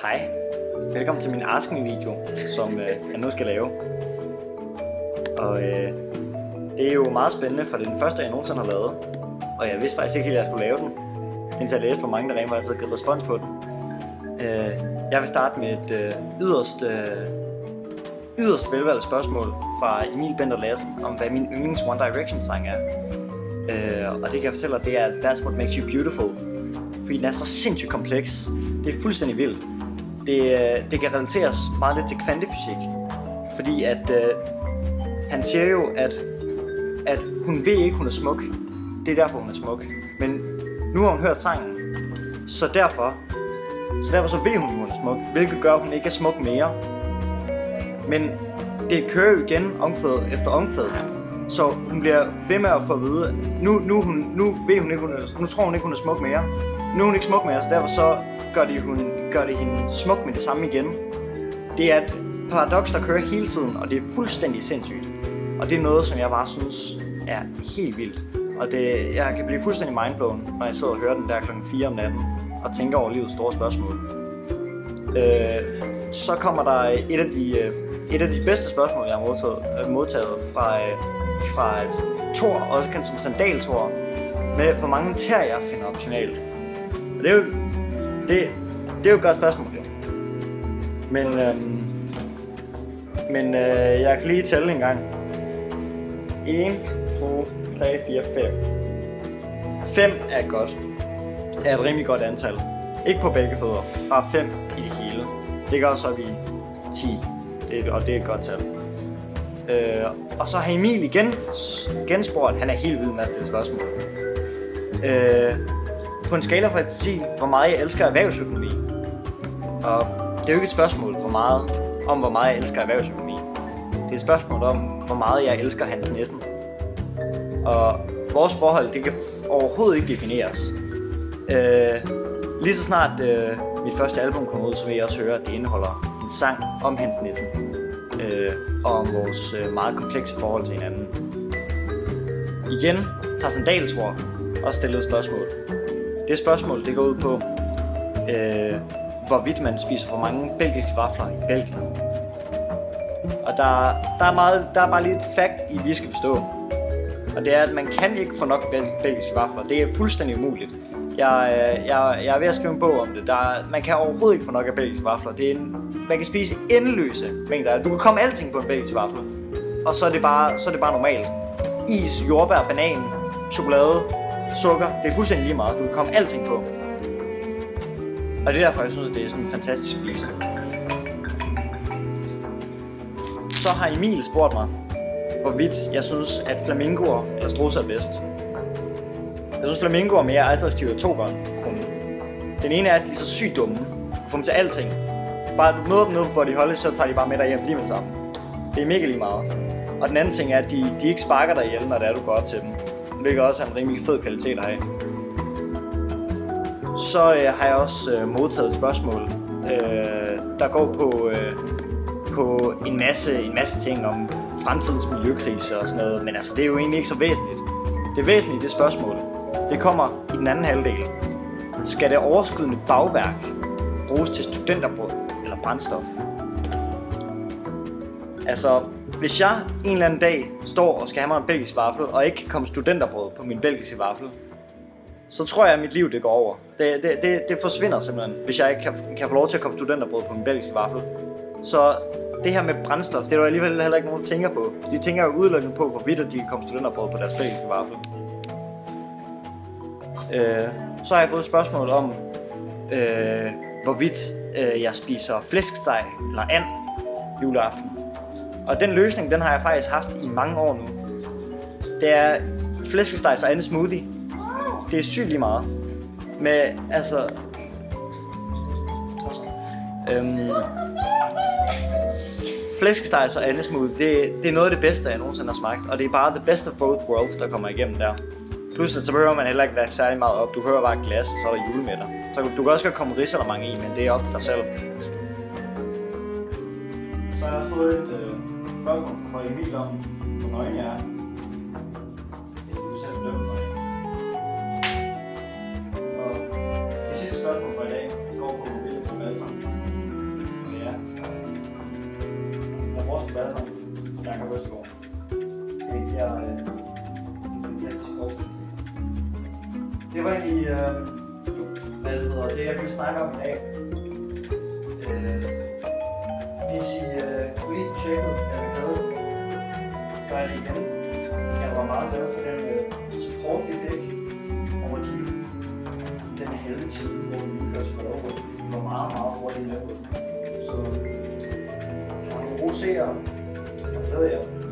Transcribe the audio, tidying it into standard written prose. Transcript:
Hej, velkommen til min Ask Me video, som jeg nu skal lave. Og det er jo meget spændende, for det er den første, jeg nogensinde har lavet. Og jeg vidste faktisk ikke helt, at jeg skulle lave den, indtil jeg læste, hvor mange der rent faktisk havde givet respons på den. Jeg vil starte med et yderst velvalgt spørgsmål fra Emil Bender Lassen om, hvad min yndlings One Direction sang er. Og det kan jeg fortælle dig, det er That's What Makes You Beautiful. Fordi den er så sindssygt kompleks. Det er fuldstændig vildt. Det kan relateres meget lidt til kvantefysik. Fordi at han siger jo, at hun ved ikke, hun er smuk. Det er derfor, hun er smuk. Men nu har hun hørt sangen. Så derfor så ved hun er smuk. Hvilket gør, at hun ikke er smuk mere. Men det kører jo igen omkvæd efter omkvæd. Så hun bliver ved med at få at vide, nu ved hun ikke, nu tror hun ikke, hun er smuk mere. Nu er hun ikke smuk mere, så derfor så gør det hende smuk med det samme igen. Det er et paradoks, der kører hele tiden, og det er fuldstændig sindssygt. Og det er noget, som jeg bare synes er helt vildt. Og jeg kan blive fuldstændig mindblown, når jeg sidder og hører den der klokken 4 om natten, og tænker over livets store spørgsmål. Så kommer der et af de bedste spørgsmål, jeg har modtaget fra Thor, også kendt som Sandal-Thor, med hvor mange tæer jeg finder optionalt. Og det er jo et godt spørgsmål, jo. Men jeg kan lige tælle en gang. 1, 2, 3, 4, 5. 5 er godt. Er et rimelig godt antal. Ikke på begge fødder, bare 5 i det hele. Det gør så vi 10, og det er et godt tal. Og så har Emil igen spurgt, han er helt vild med at stille spørgsmål. På en skala fra 1 til 10, hvor meget jeg elsker erhvervsøkonomi. Og det er jo ikke et spørgsmål om hvor meget jeg elsker erhvervsøkonomi. Det er et spørgsmål om, hvor meget jeg elsker Hans Nissen. Og vores forhold, det kan overhovedet ikke defineres. Lige så snart mit første album kommer ud, så vil jeg også høre, at det indeholder en sang om Hans Nissen. Og om vores meget komplekse forhold til hinanden. Igen har Sandal-Thor også stillet et spørgsmål. Det spørgsmål, det går ud på, hvorvidt man spiser for mange belgiske vafler i Belgien. Og der er bare lige et fact, I lige skal forstå. Og det er, at man kan ikke få nok belgiske vafler. Det er fuldstændig umuligt. Jeg er ved at skrive en bog om det. Man kan overhovedet ikke få nok af belgiske vafler. Man kan spise endeløse mængder. Du kan komme alting på en belgisk vafle. Og så er det bare normalt. Is, jordbær, banan, chokolade, sukker. Det er fuldstændig lige meget. Du kan komme alting på. Og det er derfor, jeg synes, at det er sådan en fantastisk spise. Så har Emil spurgt mig, hvorvidt jeg synes, at flamingoer eller strudser er bedst. Jeg synes, flamingoer er mere attraktive af 2 grunde. Den ene er, at de er så sygt dumme. Du får dem til alting. Bare du møder dem nede på Body Holly, så tager de bare med dig hjem lige med sammen. Det er mega lige meget. Og den anden ting er, at de ikke sparker dig ihjel, når det er, du går op til dem. Hvilket også er en rimelig fed kvalitet at have. Så har jeg også modtaget et spørgsmål, der går på en masse ting om fremtidens miljøkrise og sådan noget. Men altså, det er jo egentlig ikke så væsentligt. Det væsentlige i det spørgsmål, det kommer i den anden halvdel. Skal det overskydende bagværk bruges til studenterbrød eller brændstof? Altså, hvis jeg en eller anden dag står og skal have mig en belgisk vaffel, og ikke kan komme studenterbrød på min belgiske vaffel, så tror jeg, at mit liv det går over. Det forsvinder simpelthen, hvis jeg ikke kan få lov til at komme studenterbrød på min belgiske vaffel. Så det her med brændstof, det er der alligevel heller ikke nogen, der tænker på. De tænker jo udelukkende på, hvorvidt de kan komme studenterbrød på deres belgiske vaffel. Så har jeg fået et spørgsmål om, hvorvidt jeg spiser flæskesteg eller and juleaften. Og den løsning, den har jeg faktisk haft i mange år nu. Det er flæskesteg og andet smoothie. Det er sygt lige meget. Med, altså... flæskesteg og andet smoothie, det er noget af det bedste, jeg nogensinde har smagt. Og det er bare the best of both worlds, der kommer igennem der. Plus, så behøver man heller ikke være særlig meget op. Du hører bare et glas, og så er der julemætter. Så du kan også godt komme risalemang i, men det er op til dig selv. Så har jeg fået et spørgsmål fra Emil om, hvor nøgen jeg er. Det er du selv dømt for. Og det sidste spørgsmål for i dag går på mobilen på alle sammen. alle sammen. Jakob Østergaard. Det giver en fantastisk oversættelse. Det var egentlig, det jeg ville snakke om i dag. Hvis I kunne lide projektet, jeg havde, gør jeg det igen. Jeg var meget glad for den support, vi fik over den halve time, hvor vi lige kørte spørge. Vi var meget hurtigt med på den. Så har nogle gode seere, og glæder jer.